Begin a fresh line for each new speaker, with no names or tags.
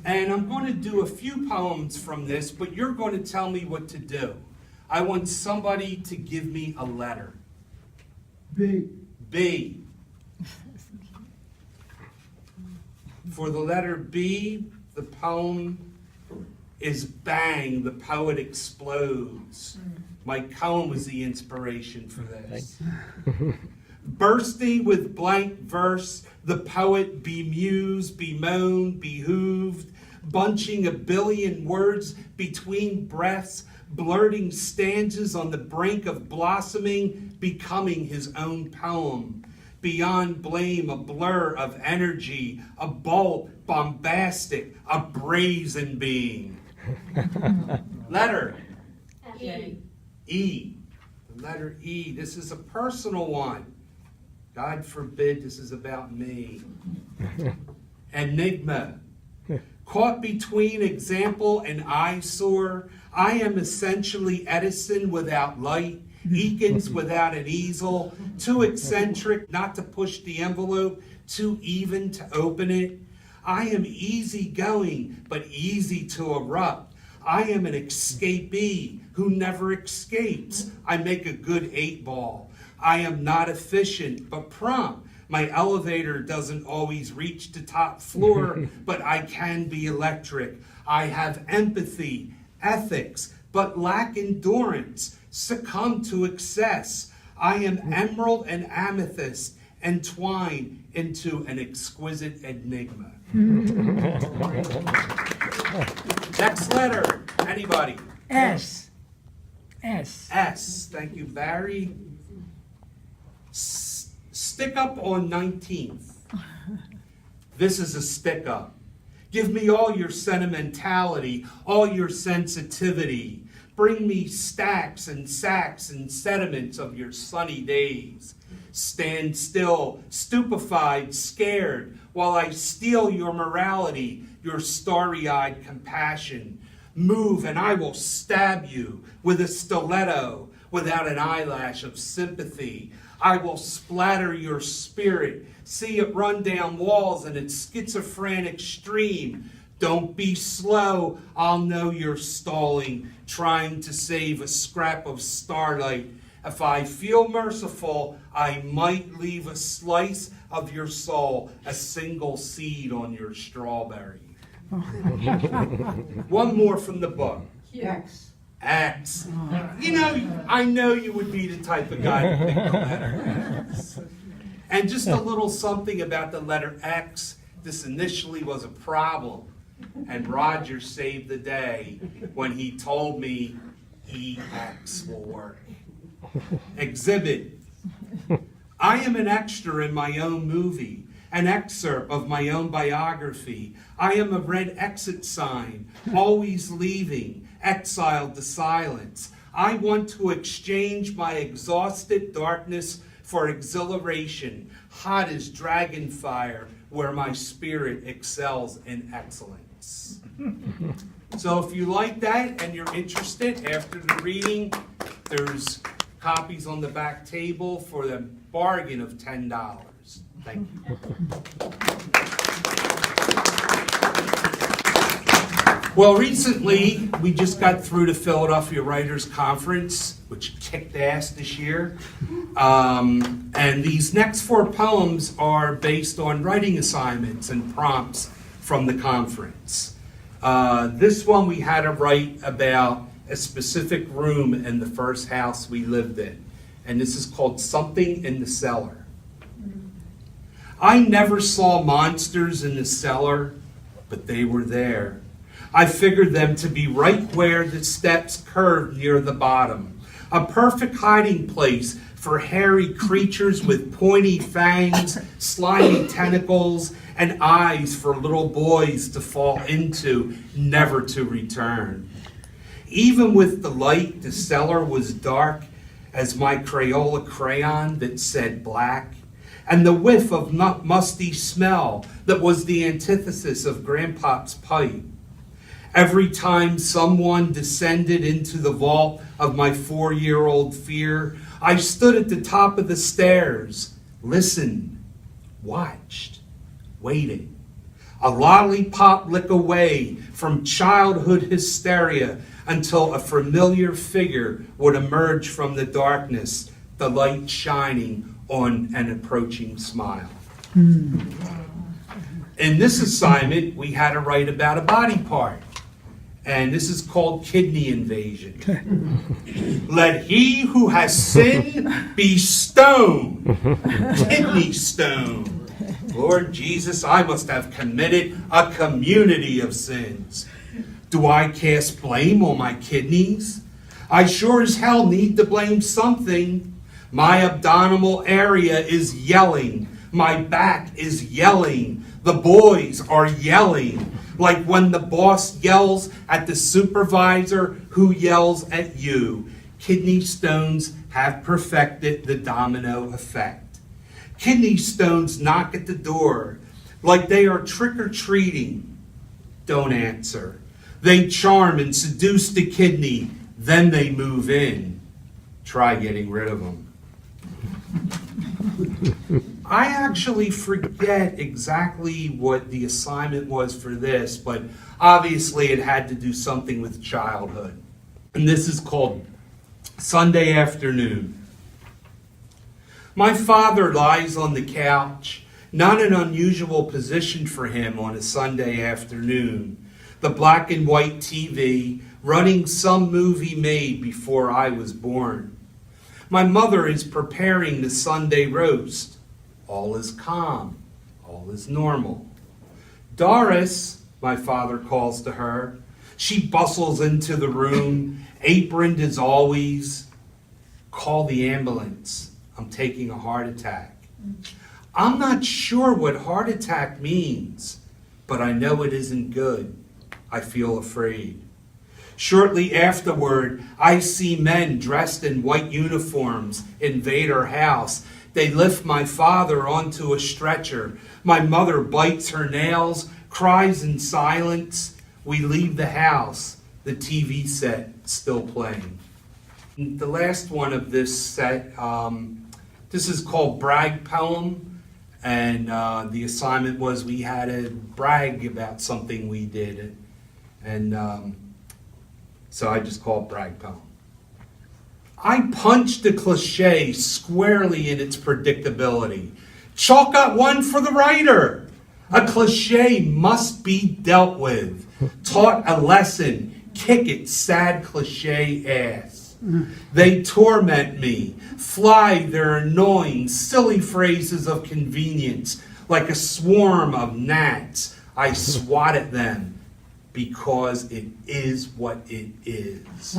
And I'm going to do a few poems from this, but you're going to tell me what to do. I want somebody to give me a letter.
B.
B. For the letter B, the poem is Bang, the Poet Explodes. My poem was the inspiration for this. Bursting with blank verse, the poet bemused, bemoaned, behooved, bunching a billion words between breaths, blurting stanzas on the brink of blossoming, becoming his own poem. Beyond blame, a blur of energy, a bolt, bombastic, a brazen being. Letter.
E.
E. The letter E. This is a personal one. God forbid this is about me. Enigma. Caught between example and eyesore, I am essentially Edison without light, Elkins without an easel, too eccentric not to push the envelope, too even to open it. I am easygoing, but easy to erupt. I am an escapee who never escapes. I make a good 8-ball. I am not efficient, but prompt. My elevator doesn't always reach the top floor, but I can be electric. I have empathy, ethics, but lack endurance, succumb to excess. I am emerald and amethyst entwined into an exquisite enigma. Next letter, anybody?
S.
S. Thank you, Barry. Stick up on 19th. This is a stick up. Give me all your sentimentality, all your sensitivity. Bring me stacks and sacks and sediments of your sunny days. Stand still, stupefied, scared, while I steal your morality, your starry-eyed compassion. Move and I will stab you with a stiletto without an eyelash of sympathy. I will splatter your spirit, see it run down walls in its schizophrenic stream. Don't be slow, I'll know you're stalling, trying to save a scrap of starlight. If I feel merciful, I might leave a slice of your soul, a single seed on your strawberry. One more from the book.
X.
X. You know, I know you would be the type of guy to pick the letter X. And just a little something about the letter X. This initially was a problem. And Roger saved the day when he told me EX will work. Exhibit. I am an extra in my own movie, an excerpt of my own biography. I am a red exit sign, always leaving, exiled to silence. I want to exchange my exhausted darkness for exhilaration, hot as dragon fire, where my spirit excels in excellence. So if you like that and you're interested, after the reading, there's copies on the back table for the bargain of $10. Thank you. Well, recently, we just got through the Philadelphia Writers Conference, which kicked ass this year. And these next 4 poems are based on writing assignments and prompts from the conference. This one we had to write about a specific room in the first house we lived in. And this is called Something in the Cellar. I never saw monsters in the cellar, but they were there. I figured them to be right where the steps curved near the bottom. A perfect hiding place for hairy creatures with pointy fangs, slimy tentacles, and eyes for little boys to fall into, never to return. Even with the light, the cellar was dark as my Crayola crayon that said black, and the whiff of musty smell that was the antithesis of Grandpa's pipe. Every time someone descended into the vault of my 4-year-old fear, I stood at the top of the stairs, listened, watched, waiting. a lollipop lick away from childhood hysteria until a familiar figure would emerge from the darkness, the light shining on an approaching smile. In this assignment, we had to write about a body part, and this is called kidney invasion. Let he who has sinned be stoned, kidney stone. Lord Jesus, I must have committed a community of sins. Do I cast blame on my kidneys? I sure as hell need to blame something. My abdominal area is yelling. My back is yelling. The boys are yelling. Like when the boss yells at the supervisor who yells at you. Kidney stones have perfected the domino effect. Kidney stones knock at the door like they are trick-or-treating. Don't answer. They charm and seduce the kidney, then they move in. Try getting rid of them. I actually forget exactly what the assignment was for this, but obviously it had to do something with childhood. And this is called Sunday Afternoon. My father lies on the couch, not an unusual position for him on a Sunday afternoon. The black and white TV running some movie made before I was born. My mother is preparing the Sunday roast. All is calm. All is normal. Doris, my father calls to her. She bustles into the room, aproned as always. Call the ambulance. I'm taking a heart attack. I'm not sure what heart attack means, but I know it isn't good. I feel afraid. Shortly afterward, I see men dressed in white uniforms invade our house. They lift my father onto a stretcher. My mother bites her nails, cries in silence. We leave the house, the TV set still playing. The last one of this set, this is called Brag Poem, and the assignment was we had to brag about something we did, and so I just call it Brag Poem. I punched the cliche squarely in its predictability. Chalk up one for the writer. A cliche must be dealt with. Taught a lesson, kick its sad cliche ass. They torment me, fly their annoying, silly phrases of convenience. Like a swarm of gnats, I swat at them because it is what it is.